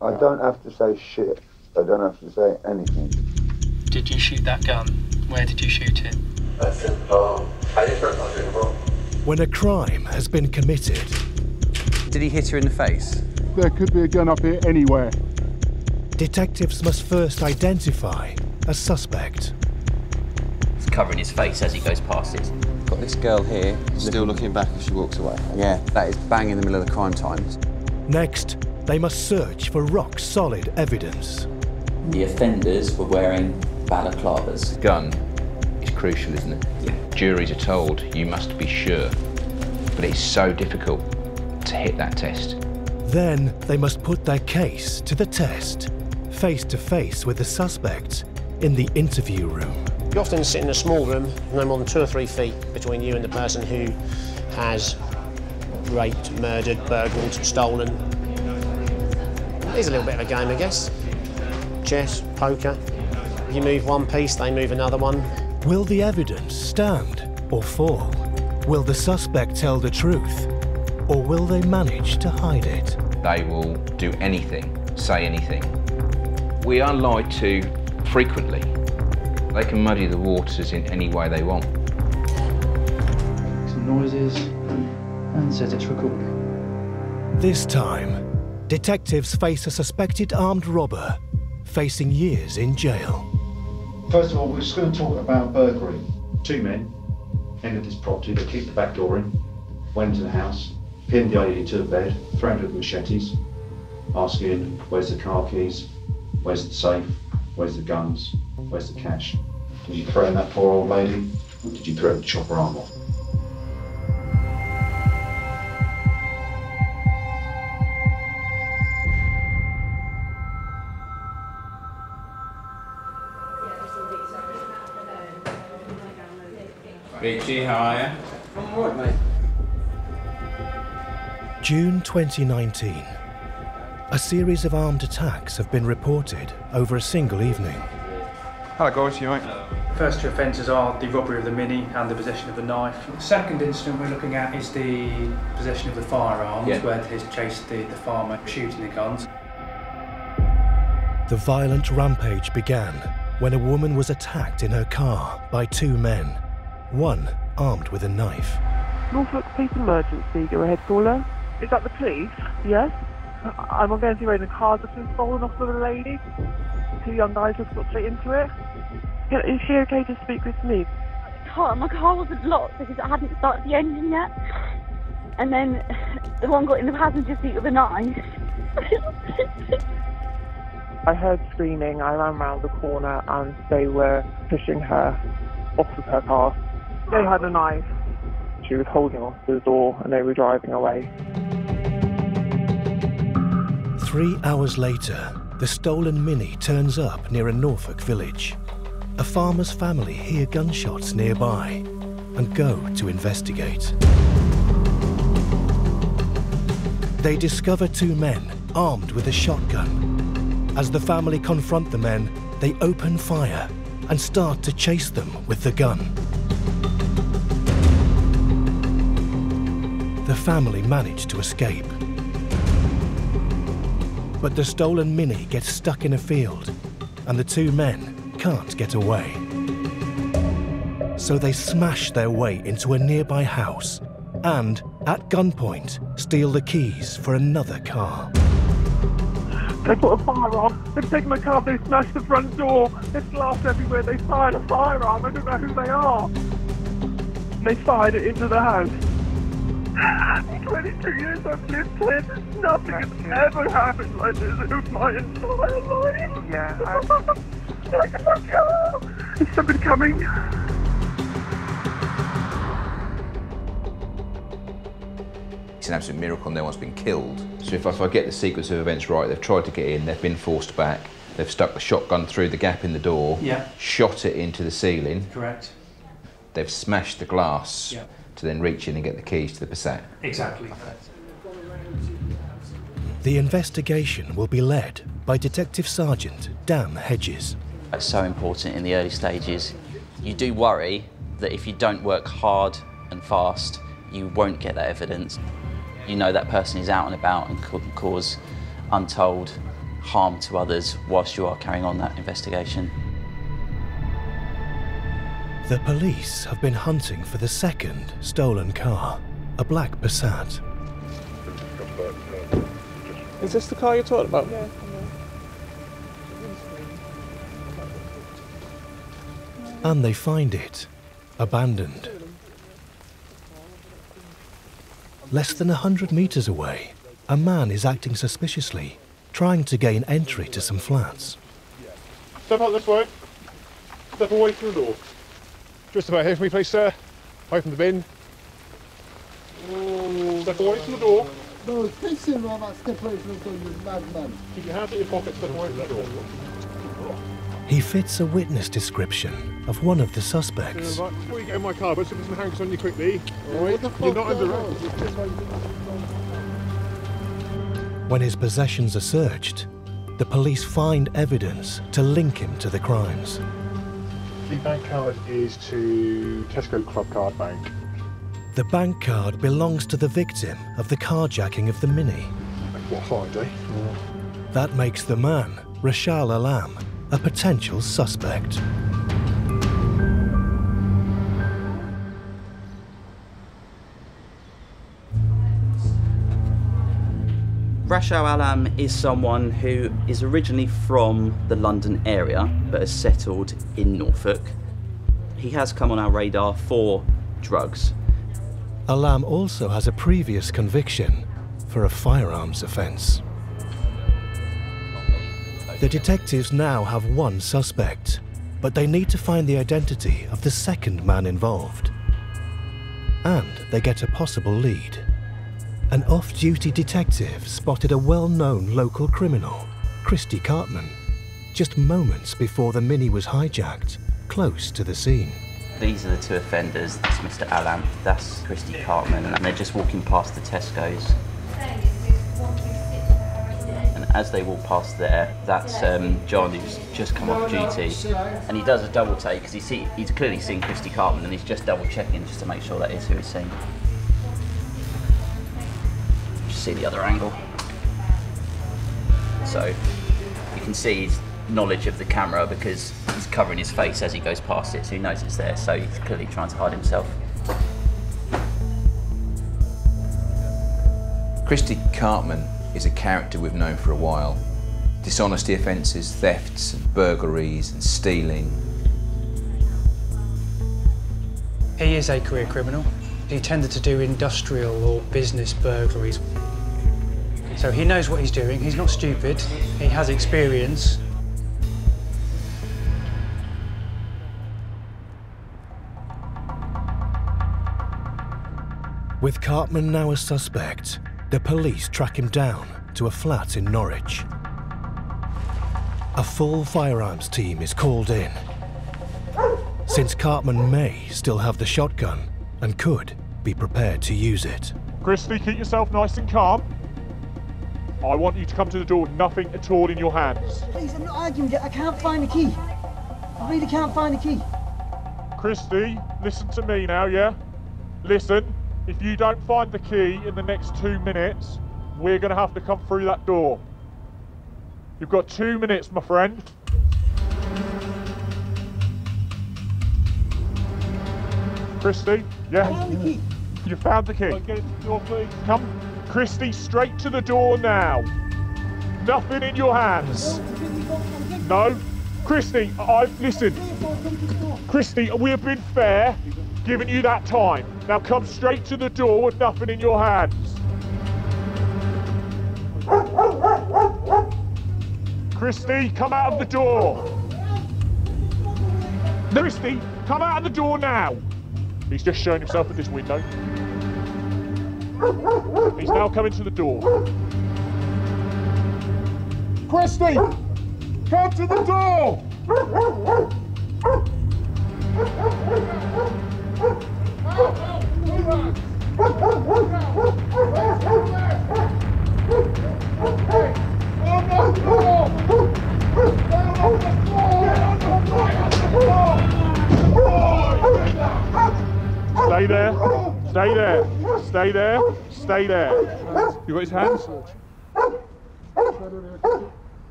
I don't have to say shit. I don't have to say anything. Did you shoot that gun? Where did you shoot it? When a crime has been committed... Did he hit her in the face? There could be a gun up here anywhere. Detectives must first identify a suspect. He's covering his face as he goes past it. Got this girl here, Still looking back as she walks away. Yeah, that is bang in the middle of the crime time. Next, they must search for rock-solid evidence. The offenders were wearing balaclavas. Gun is crucial, isn't it? Yeah. Juries are told you must be sure, but it's so difficult to hit that test. Then they must put their case to the test, face to face with the suspects in the interview room. You often sit in a small room, no more than 2 or 3 feet between you and the person who has raped, murdered, burgled, stolen. It is a little bit of a game, I guess. Chess, poker. You move one piece, they move another one. Will the evidence stand or fall? Will the suspect tell the truth, or will they manage to hide it? They will do anything, say anything. We are lied to frequently. They can muddy the waters in any way they want. Some noises and says it's recording. This time, detectives face a suspected armed robber facing years in jail. First of all, we're just going to talk about burglary. 2 men entered this property, they kicked the back door in, went into the house, pinned the lady to the bed, threatened her with machetes, asking, where's the car keys, where's the safe, where's the guns, where's the cash? Did you threaten that poor old lady, or did you threaten to chop her arm off? Richie, how are you? I'm all right, mate. June 2019. A series of armed attacks have been reported over a single evening. Hello guys, you right? First 2 offences are the robbery of the Mini and the possession of the knife. The second incident we're looking at is the possession of the firearms, where he's chased the farmer shooting the guns. The violent rampage began when a woman was attacked in her car by 2 men, one armed with a knife. Norfolk Police Emergency, go ahead, caller. Is that the police? Yes. I'm on Guernsey Road and a car's just been stolen off of a lady. 2 young guys just got straight into it. Is she okay to speak with me? My car wasn't locked because I hadn't started the engine yet. And then the one got in the passenger seat with a knife. I heard screaming, I ran round the corner and they were pushing her off of her car. They had a knife. She was holding off the door and they were driving away. 3 hours later, the stolen Mini turns up near a Norfolk village. A farmer's family hear gunshots nearby and go to investigate. They discover 2 men armed with a shotgun. As the family confront the men, they open fire and start to chase them with the gun. The family manage to escape. But the stolen Mini gets stuck in a field and the 2 men can't get away. So they smash their way into a nearby house and, at gunpoint, steal the keys for another car. They put a firearm, they've taken my car, they smashed the front door, there's glass everywhere, they fired a firearm, I don't know who they are. They fired it into the house. 22 years I've lived here, nothing has ever happened like this in my entire life. Yeah, I can't go. Is somebody coming? It's an absolute miracle no one's been killed. So if I get the sequence of events right, they've tried to get in, they've been forced back, they've stuck the shotgun through the gap in the door, shot it into the ceiling. Correct. They've smashed the glass to then reach in and get the keys to the Passat. Exactly. The investigation will be led by Detective Sergeant Dan Hedges. It's so important in the early stages. You do worry that if you don't work hard and fast, you won't get that evidence. You know that person is out and about and could cause untold harm to others whilst you are carrying on that investigation. The police have been hunting for the second stolen car, a black Passat. Is this the car you're talking about? Yeah. And they find it abandoned. Less than 100 meters away, a man is acting suspiciously, trying to gain entry to some flats. Step out this way. Step away from the door. Just about here for me, please, sir. Open the bin. Step away from the door. No, face him on that step away from the door, you madman. Keep your hands in your pocket, step away from the door. He fits a witness description of one of the suspects. Before you get in my car, put some handcuffs on you quickly. Alright, you're not under arrest. When his possessions are searched, the police find evidence to link him to the crimes. The bank card is to Tesco Club Card Bank. The bank card belongs to the victim of the carjacking of the Mini. What holiday? That makes the man, Rashal Alam, a potential suspect. Rashal Alam is someone who is originally from the London area but has settled in Norfolk. He has come on our radar for drugs. Alam also has a previous conviction for a firearms offence. The detectives now have one suspect, but they need to find the identity of the second man involved. And they get a possible lead. An off-duty detective spotted a well-known local criminal, Christy Cartman, just moments before the Mini was hijacked, close to the scene. These are the two offenders. That's Mr. Alam, that's Christy Cartman, and they're just walking past the Tesco's. And as they walk past there, that's John, who's just come off duty, and he does a double take because he's clearly seen Christy Cartman, and he's just double checking just to make sure that is who he's seen. Just see the other angle. So you can see his knowledge of the camera because he's covering his face as he goes past it, so he knows it's there, so he's clearly trying to hide himself. Christy Cartman is a character we've known for a while. Dishonesty offences, thefts and burglaries and stealing. He is a career criminal. He tended to do industrial or business burglaries. So he knows what he's doing, he's not stupid, he has experience. With Cartman now a suspect, the police track him down to a flat in Norwich. A full firearms team is called in. Since Cartman may still have the shotgun and could be prepared to use it. Christy, keep yourself nice and calm. I want you to come to the door with nothing at all in your hands. Please, I'm not arguing yet. I can't find the key. I really can't find the key. Christy, listen to me now, yeah? Listen, if you don't find the key in the next 2 minutes, we're going to have to come through that door. You've got 2 minutes, my friend. Christy, yeah? I found the key. You found the key. Right, get into the door, please. Come, Christy, straight to the door now. Nothing in your hands. No, Christy, listen. Christy, we have been fair, giving you that time. Now come straight to the door with nothing in your hands. Christy, come out of the door. Christy, come out of the door now. He's just showing himself at this window. He's now coming to the door. Christy, come to the door. Stay there, stay there, stay there, stay there. You got his hands?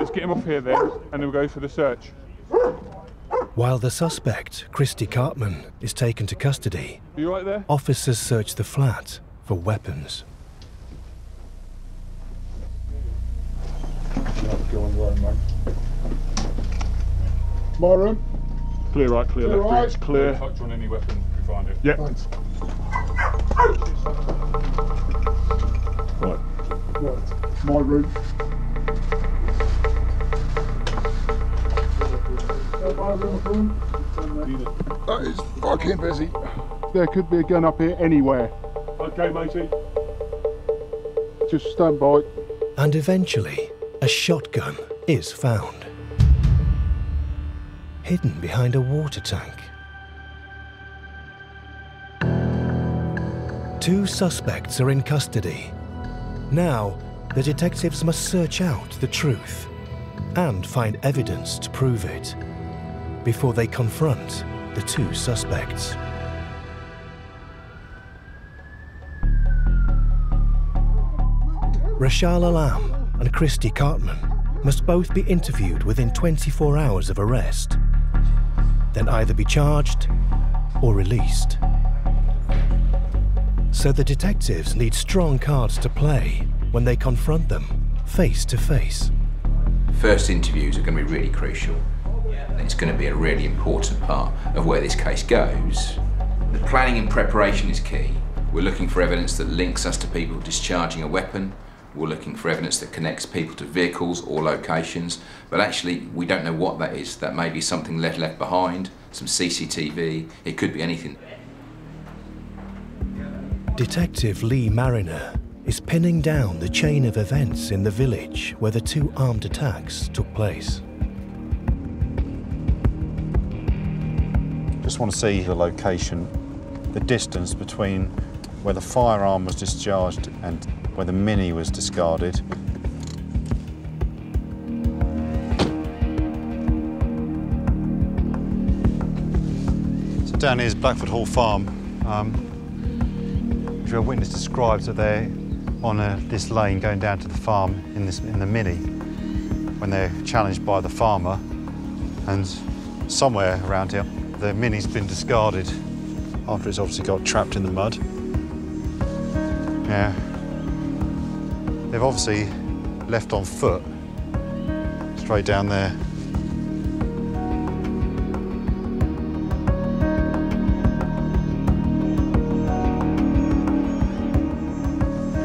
let's get him off here then, and then we'll go for the search. While the suspect, Christy Cartman, is taken to custody, Are you right there? officers search the flat for weapons. Go on, right, mate. My room. Clear right, clear left. right. It's clear. Touch on any weapon if we find it. Yep. Thanks. Right. Right. My room. It's fucking busy. There could be a gun up here anywhere. Okay, matey. Just stand by. And eventually, a shotgun is found, hidden behind a water tank. 2 suspects are in custody. Now, the detectives must search out the truth and find evidence to prove it before they confront the 2 suspects. Rashal Alam and Christy Cartman must both be interviewed within 24 hours of arrest, then either be charged or released. So the detectives need strong cards to play when they confront them face to face. First interviews are going to be really crucial. And it's going to be a really important part of where this case goes. The planning and preparation is key. We're looking for evidence that links us to people discharging a weapon. We're looking for evidence that connects people to vehicles or locations, but actually we don't know what that is. That may be something left behind, some CCTV, it could be anything. Detective Lee Mariner is pinning down the chain of events in the village where the 2 armed attacks took place. Just want to see the location, the distance between where the firearm was discharged and where the Mini was discarded. So down here is Blackford Hall Farm. Which a witness describes that they're on this lane going down to the farm in the Mini when they're challenged by the farmer, and somewhere around here the Mini's been discarded after it's obviously got trapped in the mud. Yeah. They've obviously left on foot, straight down there.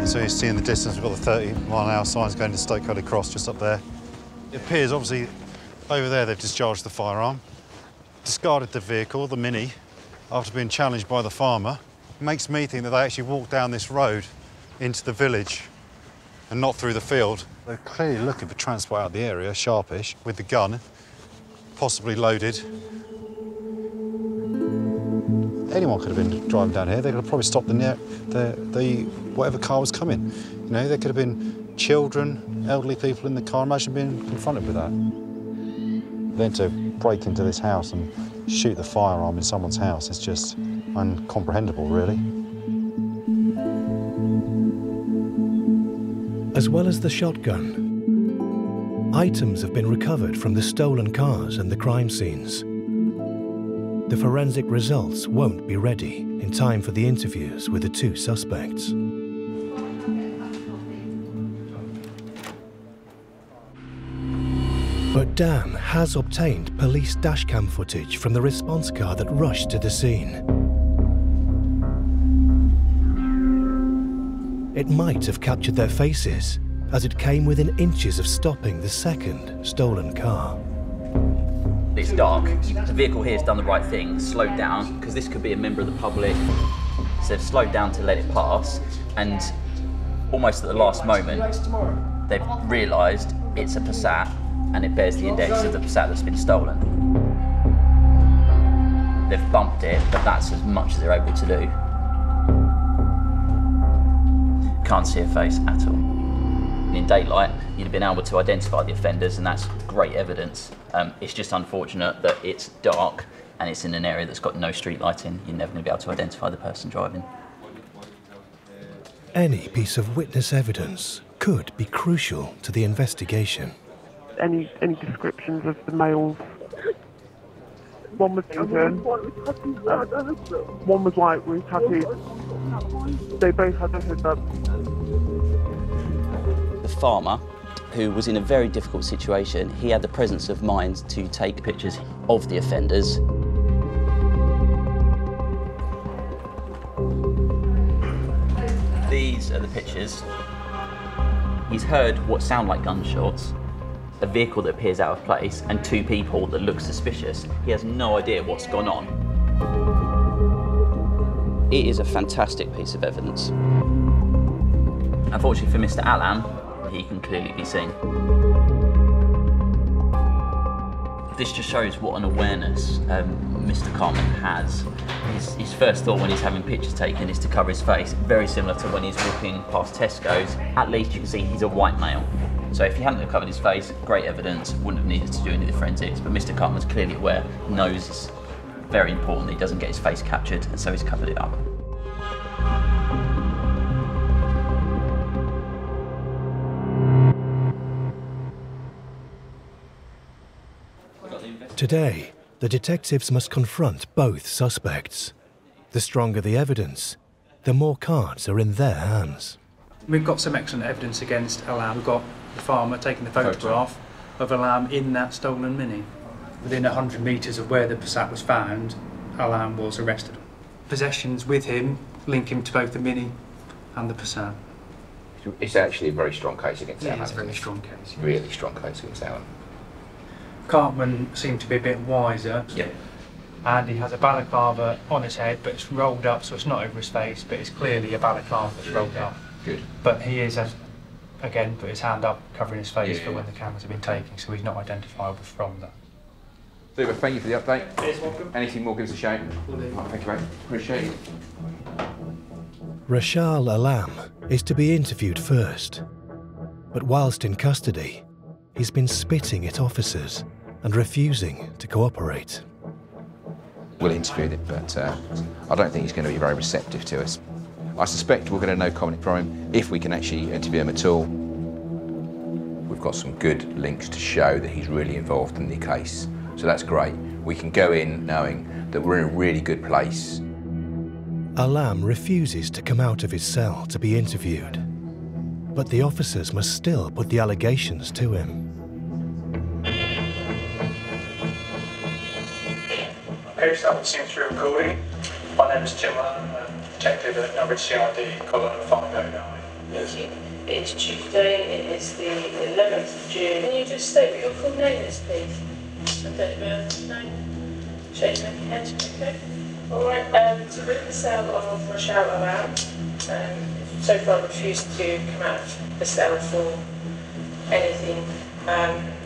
So you see in the distance, we've got the 30-mile-an-hour signs going to Stoke-Coley Cross just up there. It appears, obviously, over there they've discharged the firearm, discarded the vehicle, the Mini, after being challenged by the farmer. It makes me think that they actually walked down this road into the village and not through the field. They're clearly looking for transport out of the area, sharpish, with the gun, possibly loaded. Anyone could have been driving down here. They could have probably stopped the whatever car was coming. You know, there could have been children, elderly people in the car. Imagine being confronted with that. Then to break into this house and shoot the firearm in someone's house is just incomprehensible, really. As well as the shotgun, items have been recovered from the stolen cars and the crime scenes. The forensic results won't be ready in time for the interviews with the 2 suspects. But Dan has obtained police dashcam footage from the response car that rushed to the scene. It might have captured their faces, as it came within inches of stopping the second stolen car. It's dark. The vehicle here has done the right thing, slowed down, because this could be a member of the public. So they've slowed down to let it pass, and almost at the last moment, they've realised it's a Passat, and it bears the index of the Passat that's been stolen. They've bumped it, but that's as much as they're able to do. Can't see a face at all. In daylight, you'd have been able to identify the offenders, and that's great evidence. It's just unfortunate that it's dark and it's in an area that's got no street lighting. You're never going to be able to identify the person driving. Any piece of witness evidence could be crucial to the investigation. any descriptions of the males. One was Asian, one was white with tattoos. They both had their hoods up. The farmer, who was in a very difficult situation, he had the presence of mind to take pictures of the offenders. These are the pictures. He's heard what sound like gunshots, a vehicle that appears out of place, and two people that look suspicious. He has no idea what's gone on. It is a fantastic piece of evidence. Unfortunately for Mr. Alam, he can clearly be seen. This just shows what an awareness Mr. Cartman has. His first thought when he's having pictures taken is to cover his face, very similar to when he's walking past Tesco's. At least you can see he's a white male. So if he hadn't have covered his face, great evidence, wouldn't have needed to do any of the forensics, but Mr. Cartman's clearly aware, knows it's very important that he doesn't get his face captured, and so he's covered it up. Today, the detectives must confront both suspects. The stronger the evidence, the more cards are in their hands. We've got some excellent evidence against Alam. We've got the farmer taking the photograph of Alam in that stolen Mini. Within 100 metres of where the Passat was found, Alam was arrested. Possessions with him link him to both the Mini and the Passat. It's actually a very strong case against Alan. It is a very strong case. Really strong case against Alan. Cartman seemed to be a bit wiser. Yeah. And he has a balaclava on his head, but it's rolled up, so it's not over his face, but it's clearly a balaclava that's rolled up. Good. But he is, again, put his hand up, covering his face for when the cameras have been taken, so he's not identifiable from that. Super, thank you for the update. Cheers, welcome. Anything more, give us a shout. Thank you, mate. Appreciate it. Rashal Alam is to be interviewed first. But whilst in custody, he's been spitting at officers and refusing to cooperate. We'll interview him, but I don't think he's going to be very receptive to us. I suspect we're going to know comment from him if we can actually interview him at all. We've got some good links to show that he's really involved in the case, so that's great. We can go in knowing that we're in a really good place. Alam refuses to come out of his cell to be interviewed, but the officers must still put the allegations to him. Okay, so that seems to be recording. My name is Tim Allen, detective at Norwich CID, Colin 509. Thank you. It's Tuesday, it is the 11th of June. Can you just state what your full name is, please? And date of birth, no? Shake your head, okay? Alright, so with the cell of Rashal Alam, so far refused to come out of the cell for anything.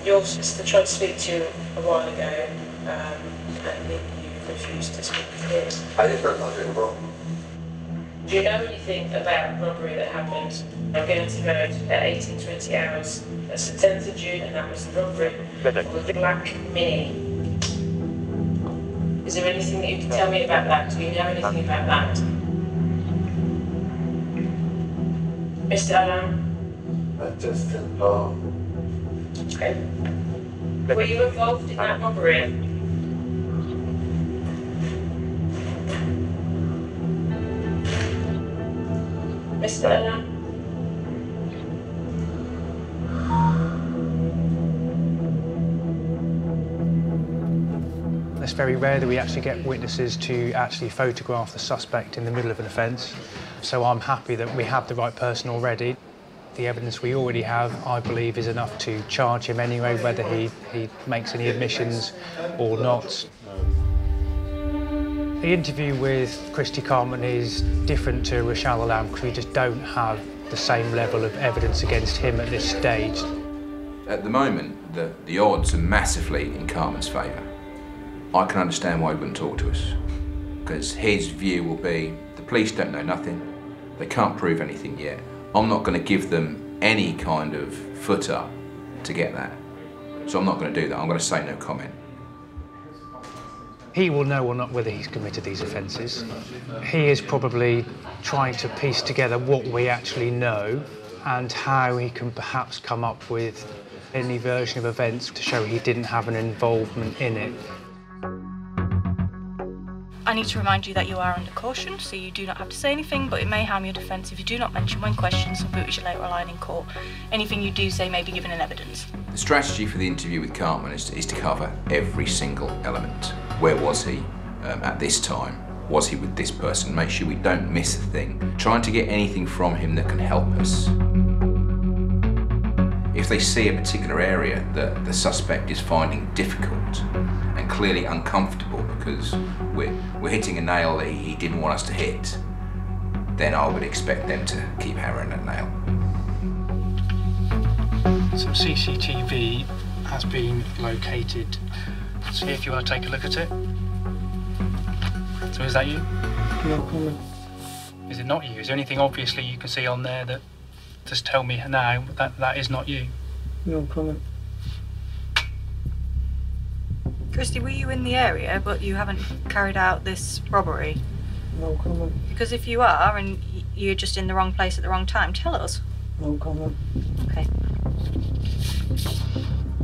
Your sister tried to speak to you a while ago, and you refused to speak to him. I didn't know anything wrong. Do you know anything about robbery that happened on Guernsey Road at 1820 hours? That's the 10th of June, and that was the robbery of the black Mini. Is there anything that you can tell me about that? Do you know anything about that? Mr. Alam? I just didn't know. Okay. Were you involved in that robbery? Mr. Alam? It's very rare that we actually get witnesses to actually photograph the suspect in the middle of an offence, so I'm happy that we have the right person already. The evidence we already have, I believe, is enough to charge him anyway, whether he makes any admissions or not. The interview with Christy Cartman is different to Rashal Alam because we just don't have the same level of evidence against him at this stage. At the moment, the odds are massively in Cartman's favour. I can understand why he wouldn't talk to us, because his view will be, the police don't know nothing, they can't prove anything yet. I'm not going to give them any kind of footer to get that. So I'm not going to do that, I'm going to say no comment. He will know or not whether he's committed these offences. He is probably trying to piece together what we actually know and how he can perhaps come up with any version of events to show he didn't have an involvement in it. I need to remind you that you are under caution, so you do not have to say anything, but it may harm your defence if you do not mention when questioned some footage you later relying in court. Anything you do say may be given in evidence. The strategy for the interview with Cartman is to cover every single element. Where was he at this time? Was he with this person? Make sure we don't miss a thing. Trying to get anything from him that can help us. If they see a particular area that the suspect is finding difficult and clearly uncomfortable because we're hitting a nail that he didn't want us to hit, then I would expect them to keep hammering that nail. Some CCTV has been located. See if you want to take a look at it. So is that you? No comment. Is it not you? Is there anything obviously you can see on there that just tell me now that that is not you? No comment. Christy, were you in the area but you haven't carried out this robbery? No comment. Because if you are and you're just in the wrong place at the wrong time, tell us. No comment. Okay.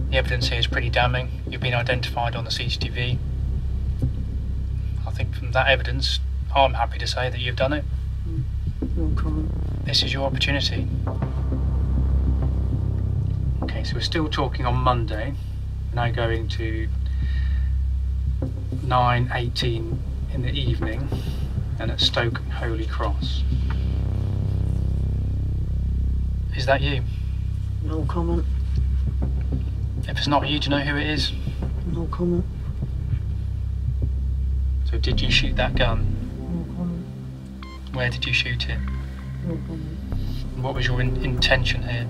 The evidence here is pretty damning. You've been identified on the CCTV. I think from that evidence, I'm happy to say that you've done it. No comment. This is your opportunity. Okay, so we're still talking on Monday. We're now going to 9:18 in the evening and at Stoke Holy Cross. Is that you? No comment. If it's not you, do you know who it is? No comment. So did you shoot that gun? No comment. Where did you shoot it? No comment. And what was your intention here?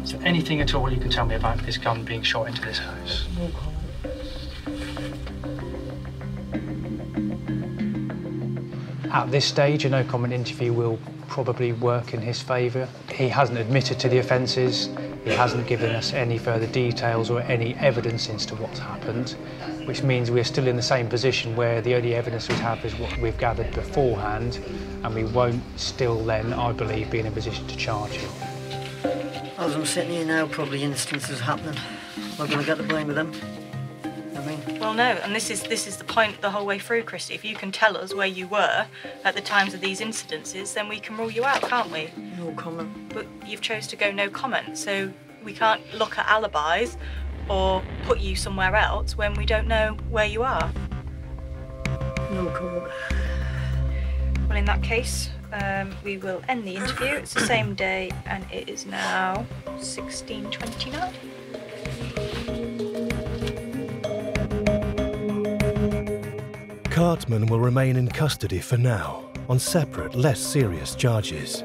Is there anything at all you can tell me about this gun being shot into this house? No comment. At this stage, a no-comment interview will probably work in his favour. He hasn't admitted to the offences, he hasn't given us any further details or any evidence as to what's happened, which means we're still in the same position where the only evidence we have is what we've gathered beforehand, and we won't still then, I believe, be in a position to charge him. As I'm sitting here now, probably instances happening. Am I going to get the blame of them? Well, no, and this is the point the whole way through, Christy. If you can tell us where you were at the times of these incidences, then we can rule you out, can't we? No comment. But you've chose to go no comment, so we can't look at alibis or put you somewhere else when we don't know where you are. No comment. Well, in that case, we will end the interview. It's the same day, and it is now 16:29. Cartman will remain in custody for now on separate, less serious charges.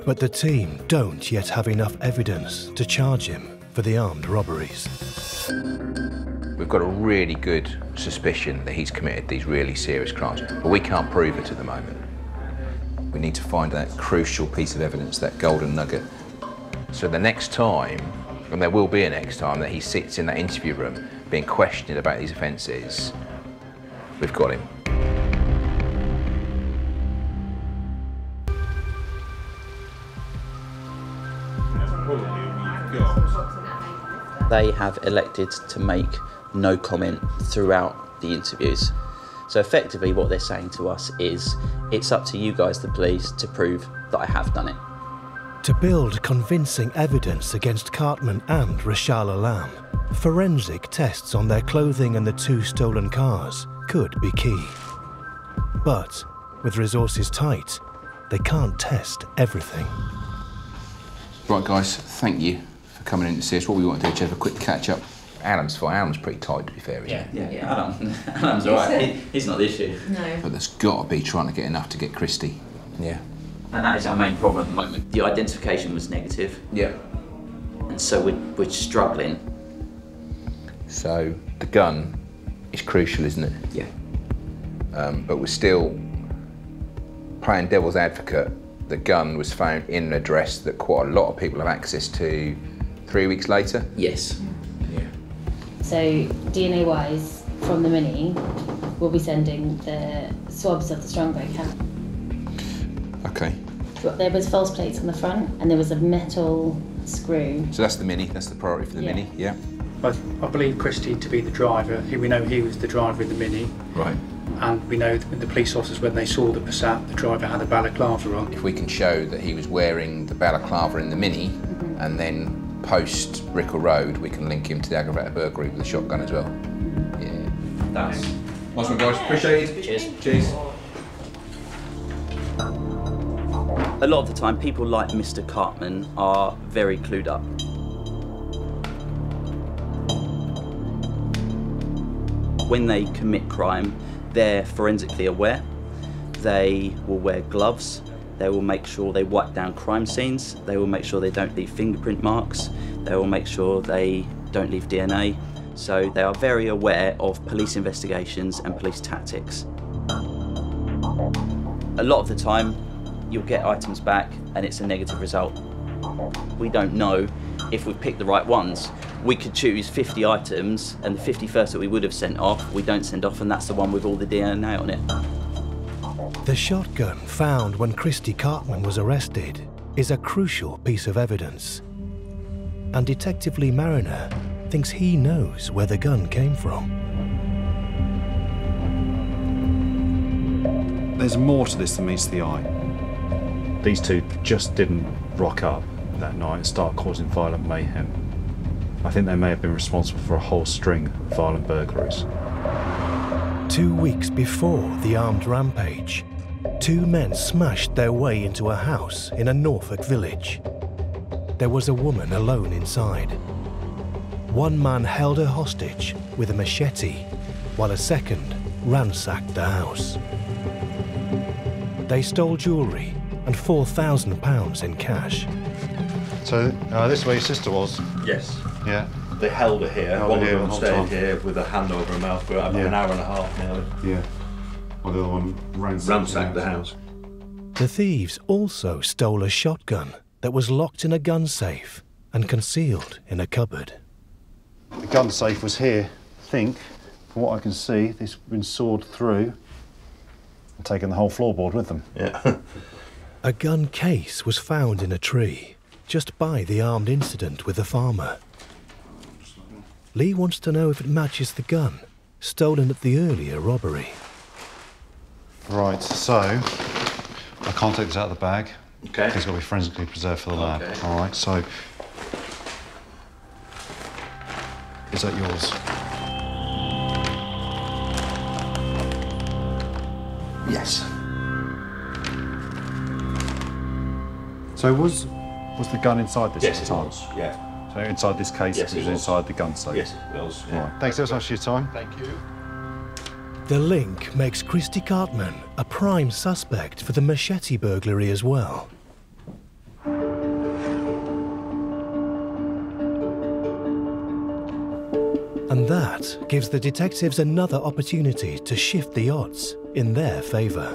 But the team don't yet have enough evidence to charge him for the armed robberies. We've got a really good suspicion that he's committed these really serious crimes, but we can't prove it at the moment. We need to find that crucial piece of evidence, that golden nugget. So the next time, and there will be a next time, that he sits in that interview room being questioned about these offences, we've got him. They have elected to make no comment throughout the interviews. So effectively what they're saying to us is, it's up to you guys, the police, to prove that I have done it. To build convincing evidence against Cartman and Rachel Alam, forensic tests on their clothing and the 2 stolen cars could be key. But with resources tight, they can't test everything. Right guys, thank you for coming in to see us. What we want to do is have a quick catch up. Alan's fine. Alan's pretty tight, to be fair, isn't he? Yeah, Alan's all right. He's not the issue. No. But there's got to be trying to get enough to get Christy. Yeah. And that is our main problem at the moment. The identification was negative. Yeah. And so we're struggling. So the gun is crucial, isn't it? Yeah. But we're still playing devil's advocate. The gun was found in an address that quite a lot of people have access to 3 weeks later. Yes. So DNA-wise, from the Mini, we'll be sending the swabs of the Strongbow camp. Okay. There was false plates on the front and there was a metal screw. So that's the Mini, that's the priority for the Mini, yeah. I believe Christie to be the driver. We know he was the driver in the Mini. Right. And we know that the police officers, when they saw the Passat, the driver had a balaclava on. If we can show that he was wearing the balaclava in the Mini, and then post Brickell Road, we can link him to the aggravated burglary with a shotgun as well. Yeah. That's nice one, guys. Appreciate it. Cheers. Cheers. A lot of the time, people like Mr. Cartman are very clued up. When they commit crime, they're forensically aware. They will wear gloves. They will make sure they wipe down crime scenes. They will make sure they don't leave fingerprint marks. They will make sure they don't leave DNA. So they are very aware of police investigations and police tactics. A lot of the time, you'll get items back and it's a negative result. We don't know if we've picked the right ones. We could choose 50 items and the 51st that we would have sent off, we don't send off, and that's the one with all the DNA on it. The shotgun found when Christie Cartman was arrested is a crucial piece of evidence. And Detective Lee Mariner thinks he knows where the gun came from. There's more to this than meets the eye. These two just didn't rock up that night and start causing violent mayhem. I think they may have been responsible for a whole string of violent burglaries. 2 weeks before the armed rampage, 2 men smashed their way into a house in a Norfolk village. There was a woman alone inside. One man held her hostage with a machete, while a second ransacked the house. They stole jewellery and £4,000 in cash. So this is where your sister was? Yes. Yeah. They held her here. Held one her of here them the whole stayed time. here with a hand over her mouth for about an hour and a half nearly. Yeah. Well, the other one ransacked the house. The thieves also stole a shotgun that was locked in a gun safe and concealed in a cupboard. The gun safe was here. I think, from what I can see, this has been sawed through and taken the whole floorboard with them. Yeah. A gun case was found in a tree just by the armed incident with the farmer. Lee wants to know if it matches the gun stolen at the earlier robbery. Right, so I can't take this out of the bag. Okay. It's got to be forensically preserved for the lab. Okay. All right, so is that yours? Yes. So was the gun inside this Yes, at it the time? was. Yeah. So inside this case, Yes, it was it was. inside the gun safe? Yes, it was. Yeah. Right. Thanks so much for your time. Thank you. The link makes Christie Cartman a prime suspect for the machete burglary as well. And that gives the detectives another opportunity to shift the odds in their favour.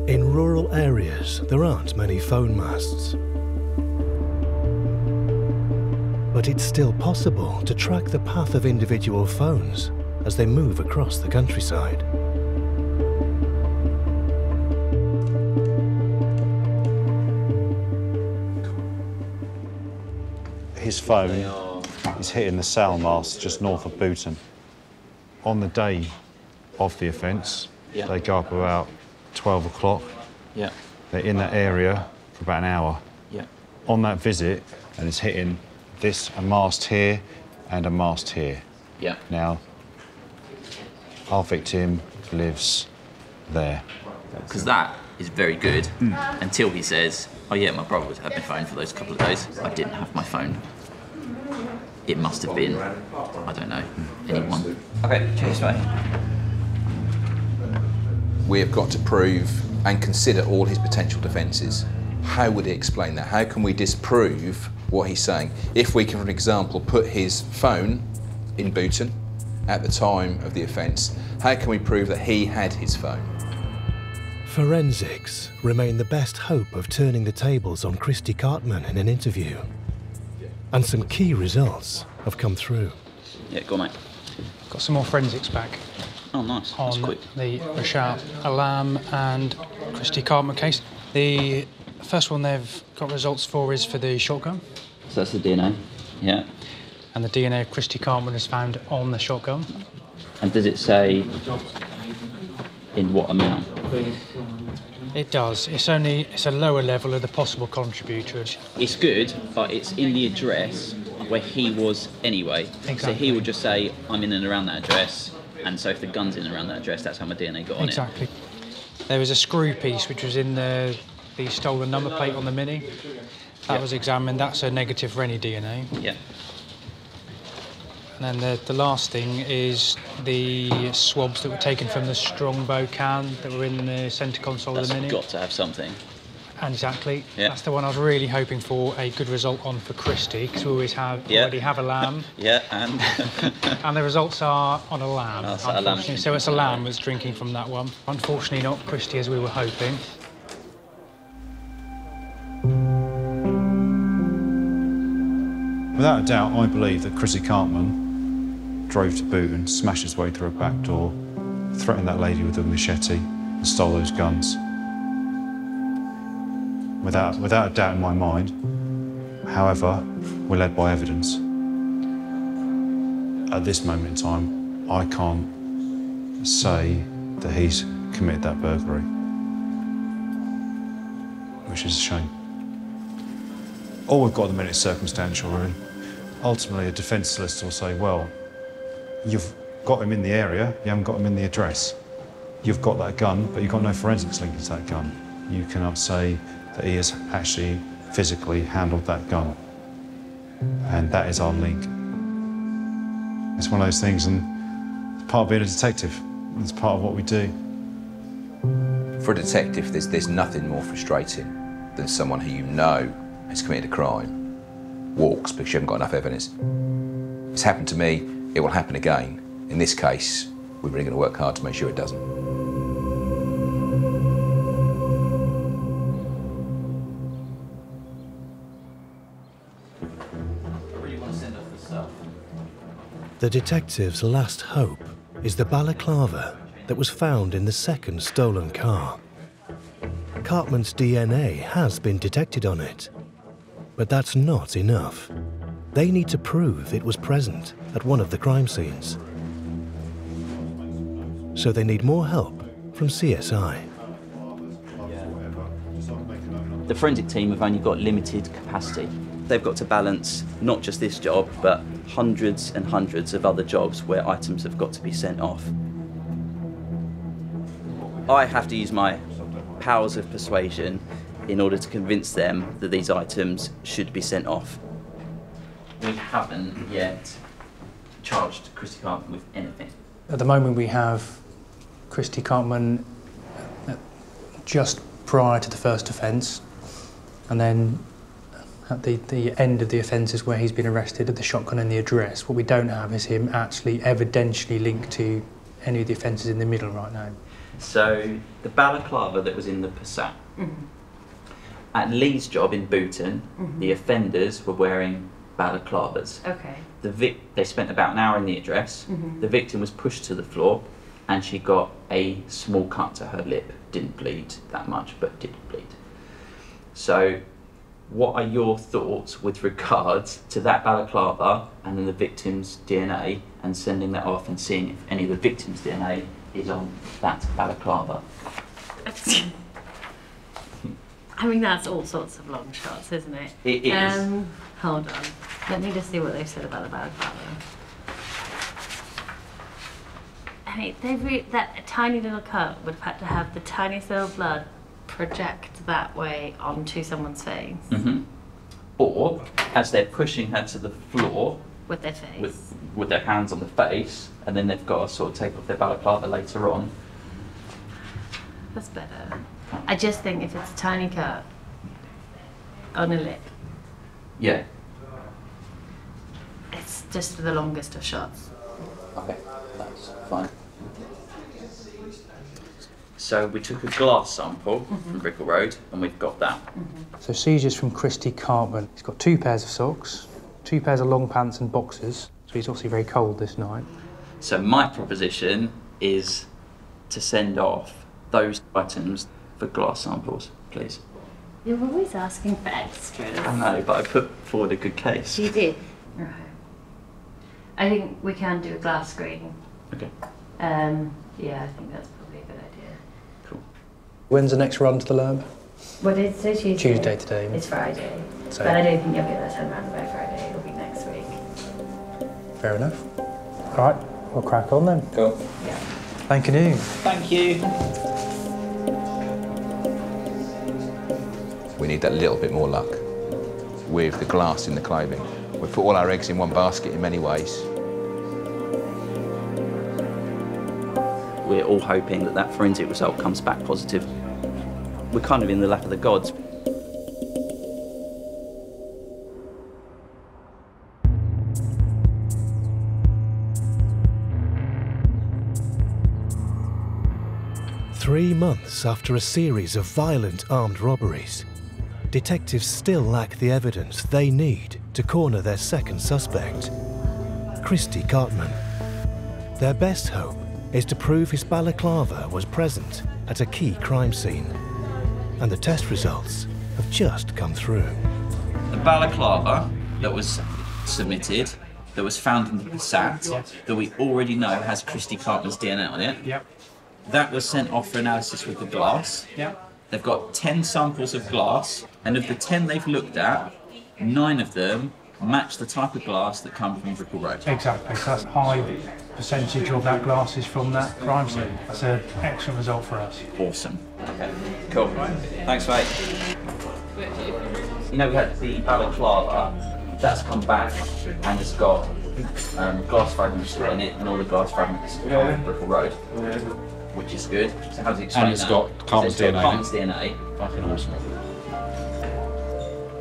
In rural areas, there aren't many phone masts. But it's still possible to track the path of individual phones as they move across the countryside. His phone is hitting the sail mast just north of Booton. On the day of the offence, Yeah. they go up about 12 o'clock. Yeah. They're in that area for about an hour. Yeah. On that visit, and it's hitting a mast here and a mast here. Yeah. Now, our victim lives there. Because that is very good until he says, oh yeah, my brother had my phone for those couple of days. I didn't have my phone. It must have been, I don't know, anyone. Okay, cheers, mate. We have got to prove and consider all his potential defences. How would he explain that? How can we disprove what he's saying? If we can, for example, put his phone in Booton at the time of the offence, how can we prove that he had his phone? Forensics remain the best hope of turning the tables on Christie Cartman in an interview. And some key results have come through. Yeah, go on, mate. Got some more forensics back Oh, nice. That's on quick. the Rashad Alam and Christy Cartman case. The first one they've got results for is for the shotgun. So that's the DNA, yeah. And the DNA of Christy Cartman is found on the shotgun. And does it say in what amount? It does. It's a lower level of the possible contributors. It's good, but it's in the address where he was anyway. Exactly. So he would just say, I'm in and around that address, and so if the gun's in and around that address, that's how my DNA got on Exactly. There was a screw piece which was in the stolen number plate on the Mini. That was examined. That's a negative for any DNA. Yeah. And then the last thing is the swabs that were taken from the Strongbow can that were in the centre console of the Mini. That's got to have something. Exactly. Yeah. That's the one I was really hoping for a good result on for Christy, because we always already have a lamb. Yeah, and and the results are on a lamb, Oh, so a lamb. unfortunately. So it's a lamb that's drinking from that one. Unfortunately not Christy as we were hoping. Without a doubt, I believe that Chrissy Cartman drove to Booton, smashed his way through a back door, threatened that lady with a machete and stole those guns. Without a doubt in my mind. However, we're led by evidence. At this moment in time, I can't say that he's committed that burglary, which is a shame. All we've got at the minute is circumstantial, really. Ultimately, a defence solicitor will say, well, you've got him in the area, you haven't got him in the address. You've got that gun, but you've got no forensics linked to that gun. You cannot say that he has actually physically handled that gun. And that is our link. It's one of those things, and it's part of being a detective. It's part of what we do. For a detective, there's nothing more frustrating than someone who you know has committed a crime, walks because you haven't got enough evidence. It's happened to me, it will happen again. In this case, we're really going to work hard to make sure it doesn't. The detective's last hope is the balaclava that was found in the second stolen car. Cartman's DNA has been detected on it, but that's not enough. They need to prove it was present at one of the crime scenes. So they need more help from CSI. The forensic team have only got limited capacity. They've got to balance not just this job, but hundreds and hundreds of other jobs where items have got to be sent off. I have to use my powers of persuasion in order to convince them that these items should be sent off. We haven't yet charged Christy Cartman with anything. At the moment we have Christy Cartman just prior to the first offence, and then at the end of the offences where he's been arrested at the shotgun and the address. What we don't have is him actually evidentially linked to any of the offences in the middle right now. So the balaclava that was in the Passat. At Lee's job in Booton, the offenders were wearing balaclavas. Okay. They spent about an hour in the address. The victim was pushed to the floor and she got a small cut to her lip. Didn't bleed that much, but did bleed. So what are your thoughts with regards to that balaclava and then the victim's DNA, and sending that off and seeing if any of the victim's DNA is on that balaclava? I mean, that's all sorts of long shots, isn't it? It is. Hold on. Let me just see what they've said about the balaclava. I mean, that tiny little cut would have had to have the tiniest little blood project that way onto someone's face. Or, as they're pushing her to the floor, With their face. With their hands on the face, and then they've got to sort of take off their balaclava later on. That's better. I just think if it's a tiny cut on a lip, Yeah. it's just the longest of shots. Okay, that's fine. So we took a glass sample from Brickell Road, and we've got that. So seizures from Christy Cartman. He's got 2 pairs of socks, 2 pairs of long pants and boxers, so he's obviously very cold this night. So my proposition is to send off those items for glass samples, please? You're always asking for extras. I know, but I put forward a good case. You did. Right. I think we can do a glass screen. Okay. Yeah, I think that's probably a good idea. When's the next run to the lab? What did it say? Tuesday? Tuesday today. It's Friday. So- But I don't think you'll get that turned around by Friday. It'll be next week. Fair enough. All right, we'll crack on then. Cool. Yeah. Thank you. Thank you. We need that little bit more luck with the glass in the clothing. We put all our eggs in one basket in many ways. We're all hoping that that forensic result comes back positive. We're kind of in the lap of the gods. Three months after a series of violent armed robberies, detectives still lack the evidence they need to corner their second suspect, Christy Cartman. Their best hope is to prove his balaclava was present at a key crime scene, and the test results have just come through. The balaclava that was submitted, that was found in the Passat, that we already know has Christy Cartman's DNA on it. Yep. That was sent off for analysis with the glass. Yep. They've got 10 samples of glass, and of the 10 they've looked at, 9 of them match the type of glass that come from Brickell Road. Exactly, so that's a high percentage of that glass is from that crime scene. That's an excellent result for us. Awesome. Okay, cool. Thanks, mate. You know, we had the balaclava, that's come back and it's got glass fragments in it, and all the glass fragments are from Brickell Road, which is good. So how does it explain And it's that? got Cartman's So it's DNA. got Cartman's DNA. Fucking awesome.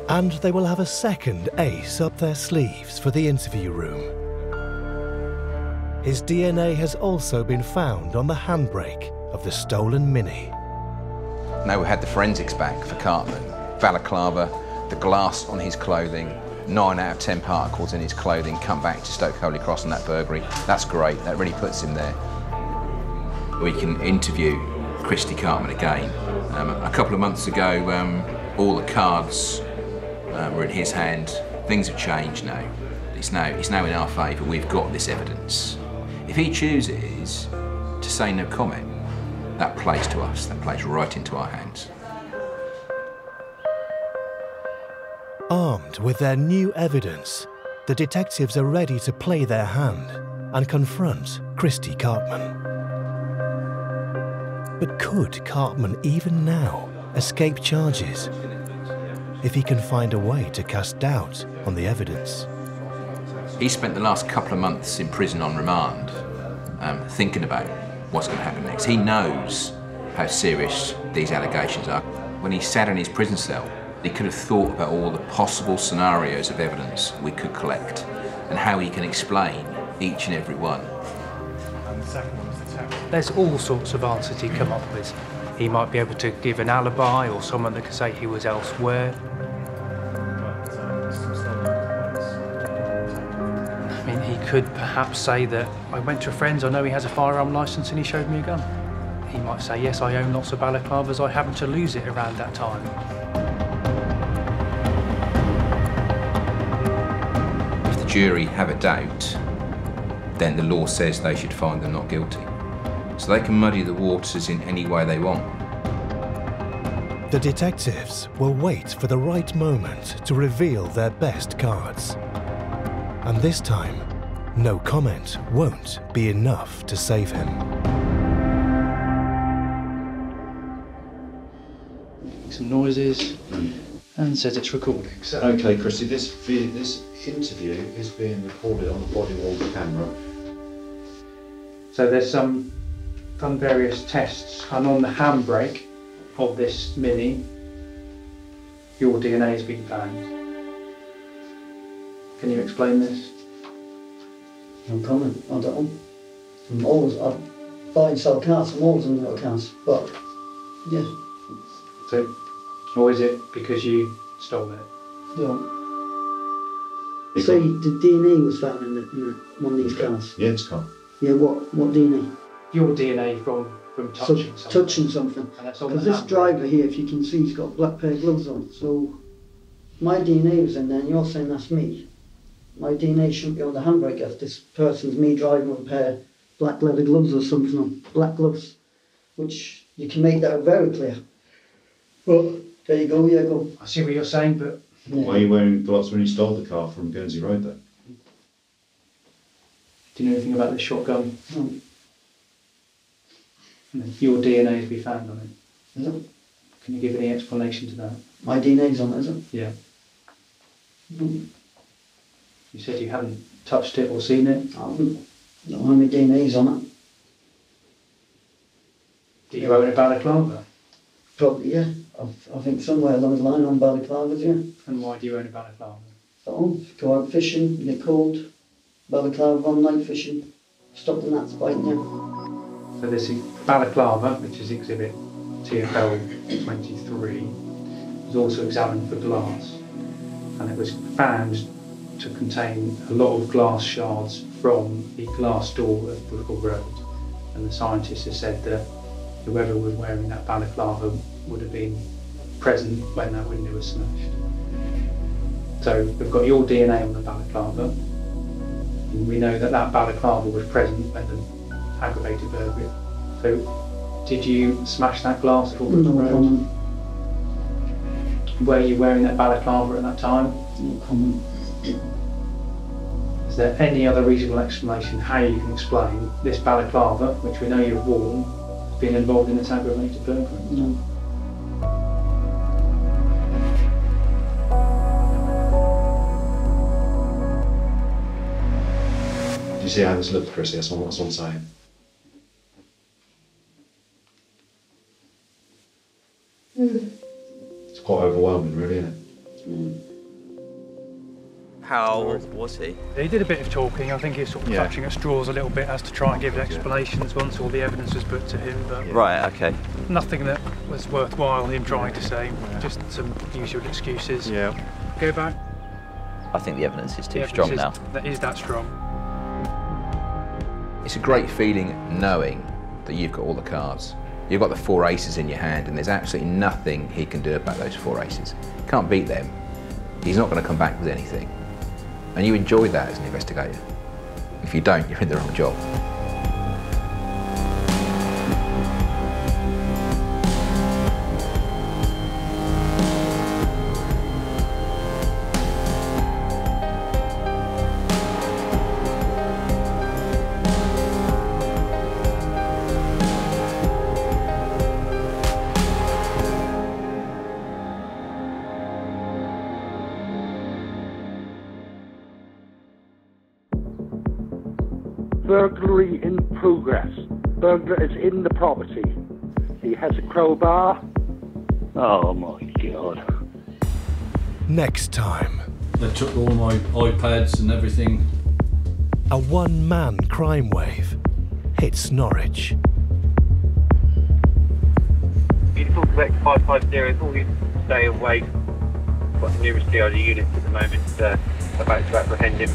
And they will have a second ace up their sleeves for the interview room. His DNA has also been found on the handbrake of the stolen Mini. Now we had the forensics back for Cartman. Balaclava, the glass on his clothing, 9 out of 10 particles in his clothing come back to Stoke Holy Cross on that burglary. That's great, that really puts him there. We can interview Christy Cartman again. A couple of months ago, all the cards were in his hand. Things have changed now. It's now in our favour. We've got this evidence. If he chooses to say no comment, that plays to us. That plays right into our hands. Armed with their new evidence, the detectives are ready to play their hand and confront Christy Cartman. But could Cartman even now escape charges if he can find a way to cast doubt on the evidence? He spent the last couple of months in prison on remand, thinking about what's going to happen next. He knows how serious these allegations are. When he sat in his prison cell, he could have thought about all the possible scenarios of evidence we could collect and how he can explain each and every one. There's all sorts of answers he come up with. He might be able to give an alibi or someone that can say he was elsewhere. I mean, he could perhaps say that I went to a friend's, I know he has a firearm licence and he showed me a gun. He might say, yes, I own lots of balaclavas, I happened to lose it around that time. If the jury have a doubt, then the law says they should find them not guilty. So they can muddy the waters in any way they want. The detectives will wait for the right moment to reveal their best cards. And this time, no comment won't be enough to save him. Some noises, and says it's recording. Okay, Christy, this interview is being recorded on the body-worn camera. So there's done various tests, and on the handbrake of this Mini, your DNA has been found. Can you explain this? No comment. I don't. I'm always, I buy and sell cars. I'm always on little cars. But yeah. So, or is it because you stole it? Yeah. So the DNA was found in one of these cars. Yeah, it's car. Yeah. What DNA? Your DNA from From touching something. Touching something. And that's all Because that this happened. driver here, if you can see, he's got a black pair of gloves on. So my DNA was in there, and you're saying that's me. My DNA shouldn't be on the handbrake if this person's me driving with a pair of black leather gloves or something on. Black gloves. Which you can make that very clear. But there you go, yeah, go. I see what you're saying, but... Why are you wearing gloves when you stole the car from Guernsey Road then? Do you know anything about this shotgun? No. Your DNA has been found on it. Is it? Can you give any explanation to that? My DNA's on it, is it? Yeah. No. You said you haven't touched it or seen it? I don't know how many DNA's on it. Do you own a balaclava? Probably, yeah. I think somewhere along the line on balaclavas, yeah. And why do you own a balaclava? Go out fishing, you get cold, balaclava on night fishing, stop the gnats biting you. So this balaclava, which is exhibit TFL 23, was also examined for glass, and it was found to contain a lot of glass shards from the glass door of Buckle Road, and the scientists have said that whoever was wearing that balaclava would have been present when that window was smashed. So we've got your DNA on the balaclava, and we know that that balaclava was present when the aggravated burglary. So did you smash that glass at all? No comment. Were you wearing that balaclava at that time? No comment. Is there any other reasonable explanation how you can explain this balaclava, which we know you've worn, being involved in this aggravated burglary? No. Do you see how this looked, Chrissy? That's what I'm saying. It's quite overwhelming, really, isn't it? How was he? He did a bit of talking. I think he was sort of clutching at straws a little bit as to try and give explanations once all the evidence was put to him. But Right, okay. nothing that was worthwhile him trying to say, just some usual excuses. Yeah. Go back. I think the evidence is too The strong evidence now. That is that strong. It's a great feeling knowing that you've got all the cards. You've got the 4 aces in your hand, and there's absolutely nothing he can do about those 4 aces. Can't beat them. He's not going to come back with anything. And you enjoy that as an investigator. If you don't, you're in the wrong job. Burglary in progress. Burglar is in the property. He has a crowbar. Oh my God. Next time. They took all my iPads and everything. A one-man crime wave hits Norwich. Beautiful Quebec 550 is all you stay away. Got the nearest DRG units at the moment about to apprehend him.